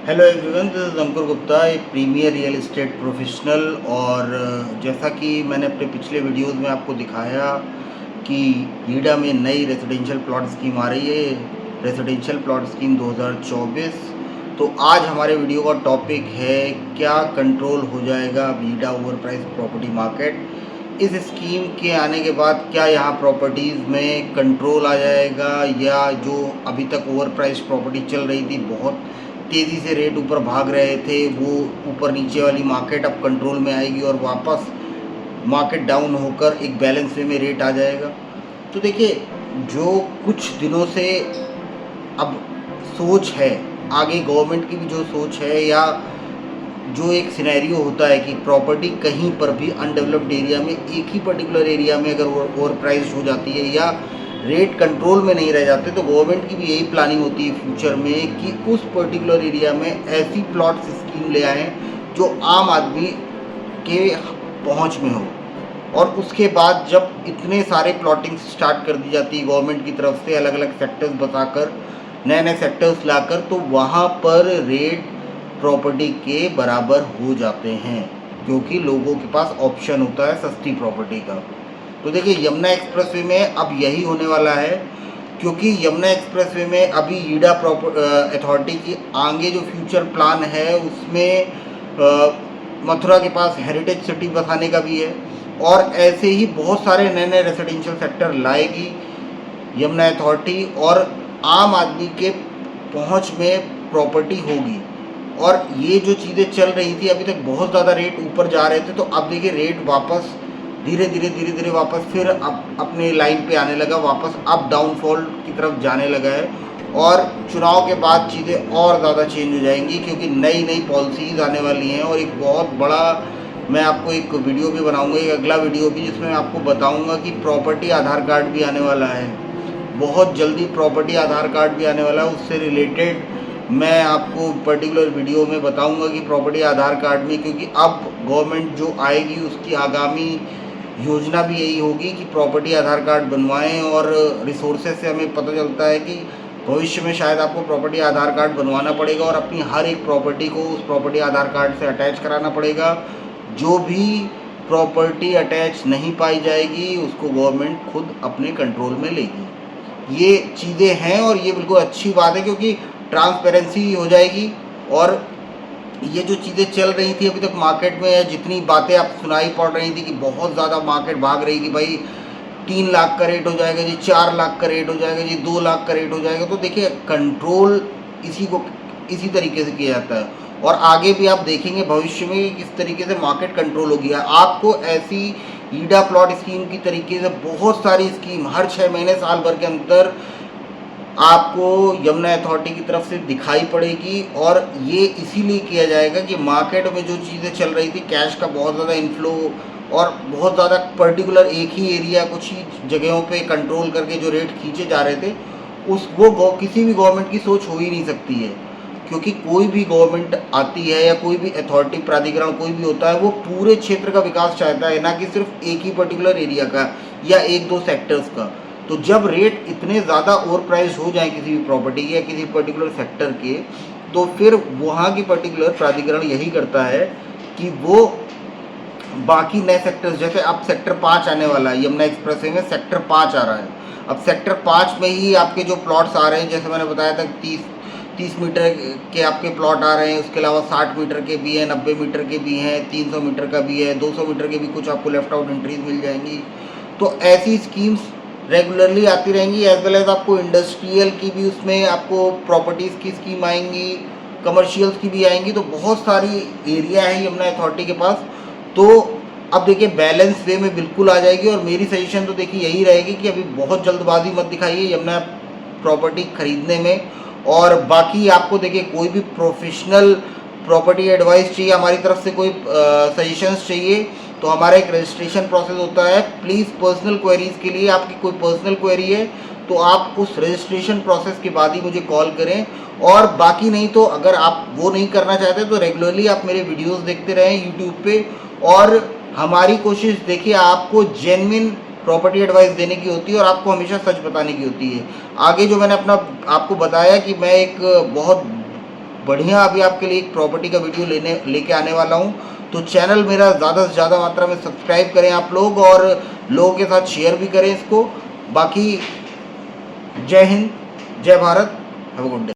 Hello everyone, this is अंकुर गुप्ता, एक premiere real estate professional. और जैसा कि मैंने अपने पिछले वीडियोस में आपको दिखाया कि ईडा में नई रेजिडेंशियल प्लॉट स्कीम आ रही है, रेजिडेंशियल प्लॉट स्कीम 2024। तो आज हमारे वीडियो का टॉपिक है क्या कंट्रोल हो जाएगा अब ईडा ओवर प्राइस प्रॉपर्टी मार्केट। इस स्कीम के आने के बाद क्या यहाँ प्रॉपर्टीज़ में कंट्रोल आ जाएगा, या जो अभी तक ओवर प्राइस प्रॉपर्टी चल रही थी, बहुत तेज़ी से रेट ऊपर भाग रहे थे, वो ऊपर नीचे वाली मार्केट अब कंट्रोल में आएगी और वापस मार्केट डाउन होकर एक बैलेंस वे में रेट आ जाएगा। तो देखिए, जो कुछ दिनों से अब सोच है, आगे गवर्नमेंट की भी जो सोच है, या जो एक सिनेरियो होता है कि प्रॉपर्टी कहीं पर भी अनडेवलप्ड एरिया में, एक ही पर्टिकुलर एरिया में अगर ओवर प्राइस हो जाती है या रेट कंट्रोल में नहीं रह जाते, तो गवर्नमेंट की भी यही प्लानिंग होती है फ्यूचर में कि उस पर्टिकुलर एरिया में ऐसी प्लॉट स्कीम ले आएँ जो आम आदमी के पहुंच में हो। और उसके बाद जब इतने सारे प्लॉटिंग स्टार्ट कर दी जाती है गवर्नमेंट की तरफ से, अलग अलग सेक्टर्स बताकर, नए नए सेक्टर्स लाकर, तो वहाँ पर रेट प्रॉपर्टी के बराबर हो जाते हैं, क्योंकि लोगों के पास ऑप्शन होता है सस्ती प्रॉपर्टी का। तो देखिए, यमुना एक्सप्रेसवे में अब यही होने वाला है, क्योंकि यमुना एक्सप्रेसवे में अभी ईडा अथॉरिटी की आगे जो फ्यूचर प्लान है उसमें मथुरा के पास हेरिटेज सिटी बसाने का भी है, और ऐसे ही बहुत सारे नए नए रेजिडेंशियल सेक्टर लाएगी यमुना अथॉरिटी, और आम आदमी के पहुंच में प्रॉपर्टी होगी। और ये जो चीज़ें चल रही थी अभी तक, बहुत ज़्यादा रेट ऊपर जा रहे थे, तो अब देखिए रेट वापस धीरे धीरे वापस फिर अपने लाइन पे आने लगा, वापस अब डाउनफॉल की तरफ जाने लगा है। और चुनाव के बाद चीज़ें और ज़्यादा चेंज हो जाएंगी, क्योंकि नई नई पॉलिसीज़ आने वाली हैं। और एक बहुत बड़ा, मैं आपको एक वीडियो भी बनाऊंगा, एक अगला वीडियो भी, जिसमें मैं आपको बताऊंगा कि प्रॉपर्टी आधार कार्ड भी आने वाला है। बहुत जल्दी प्रॉपर्टी आधार कार्ड भी आने वाला है, उससे रिलेटेड मैं आपको पर्टिकुलर वीडियो में बताऊंगा कि प्रॉपर्टी आधार कार्ड में, क्योंकि अब गवर्नमेंट जो आएगी उसकी आगामी योजना भी यही होगी कि प्रॉपर्टी आधार कार्ड बनवाएं। और रिसोर्सेज से हमें पता चलता है कि भविष्य में शायद आपको प्रॉपर्टी आधार कार्ड बनवाना पड़ेगा और अपनी हर एक प्रॉपर्टी को उस प्रॉपर्टी आधार कार्ड से अटैच कराना पड़ेगा। जो भी प्रॉपर्टी अटैच नहीं पाई जाएगी उसको गवर्नमेंट खुद अपने कंट्रोल में लेगी। ये चीज़ें हैं और ये बिल्कुल अच्छी बात है, क्योंकि ट्रांसपेरेंसी हो जाएगी। और ये जो चीज़ें चल रही थी अभी तक मार्केट में, जितनी बातें आप सुनाई पड़ रही थी कि बहुत ज़्यादा मार्केट भाग रही कि भाई 3 लाख का रेट हो जाएगा जी, 4 लाख का रेट हो जाएगा जी, 2 लाख का रेट हो जाएगा, तो देखिए कंट्रोल इसी तरीके से किया जाता है। और आगे भी आप देखेंगे भविष्य में किस तरीके से मार्केट कंट्रोल होगी। आपको ऐसी ईडा प्लॉट स्कीम की तरीके से बहुत सारी स्कीम हर 6 महीने साल भर के अंदर आपको यमुना अथॉरिटी की तरफ से दिखाई पड़ेगी। और ये इसीलिए किया जाएगा कि मार्केट में जो चीज़ें चल रही थी, कैश का बहुत ज़्यादा इनफ्लो और बहुत ज़्यादा पर्टिकुलर एक ही एरिया, कुछ ही जगहों पे कंट्रोल करके जो रेट खींचे जा रहे थे, किसी भी गवर्नमेंट की सोच हो ही नहीं सकती है। क्योंकि कोई भी गवर्नमेंट आती है या कोई भी अथॉरिटी, प्राधिकरण कोई भी होता है, वो पूरे क्षेत्र का विकास चाहता है, ना कि सिर्फ एक ही पर्टिकुलर एरिया का या एक दो सेक्टर्स का। तो जब रेट इतने ज़्यादा ओवर प्राइस हो जाए किसी भी प्रॉपर्टी के या किसी पर्टिकुलर सेक्टर के, तो फिर वहाँ की पर्टिकुलर प्राधिकरण यही करता है कि वो बाकी नए सेक्टर्स, जैसे अब सेक्टर 5 आने वाला है, यमुना एक्सप्रेसवे में सेक्टर 5 आ रहा है। अब सेक्टर 5 में ही आपके जो प्लॉट्स आ रहे हैं, जैसे मैंने बताया था, 30 मीटर के आपके प्लॉट आ रहे हैं, उसके अलावा 60 मीटर के भी हैं, 90 मीटर के भी हैं, 300 मीटर का भी है, 200 मीटर के भी कुछ आपको लेफ्ट आउट एंट्रीज मिल जाएंगी। तो ऐसी स्कीम्स रेगुलरली आती रहेंगी। एज वेल एज आपको इंडस्ट्रियल की भी, उसमें आपको प्रॉपर्टीज़ की स्कीम आएंगी, कमर्शियल्स की भी आएंगी। तो बहुत सारी एरिया है यमुना अथॉरिटी के पास। तो अब देखिए बैलेंस वे में बिल्कुल आ जाएगी। और मेरी सजेशन तो देखिए यही रहेगी कि अभी बहुत जल्दबाजी मत दिखाइए यमुना प्रॉपर्टी खरीदने में। और बाकी आपको देखिए कोई भी प्रोफेशनल प्रॉपर्टी एडवाइस चाहिए, हमारी तरफ से कोई सजेशंस चाहिए, तो हमारा एक रजिस्ट्रेशन प्रोसेस होता है। प्लीज़ पर्सनल क्वेरीज़ के लिए, आपकी कोई पर्सनल क्वेरी है तो आप उस रजिस्ट्रेशन प्रोसेस के बाद ही मुझे कॉल करें। और बाकी नहीं तो, अगर आप वो नहीं करना चाहते तो रेगुलरली आप मेरे वीडियोस देखते रहें यूट्यूब पे। और हमारी कोशिश देखिए आपको जेन्युइन प्रॉपर्टी एडवाइस देने की होती है और आपको हमेशा सच बताने की होती है। आगे जो मैंने अपना आपको बताया कि मैं एक बहुत बढ़िया अभी आपके लिए एक प्रॉपर्टी का वीडियो लेके आने वाला हूँ। तो चैनल मेरा ज़्यादा से ज़्यादा मात्रा में सब्सक्राइब करें आप लोग, और लोगों के साथ शेयर भी करें इसको। बाकी जय हिंद, जय Bharat, have a good day.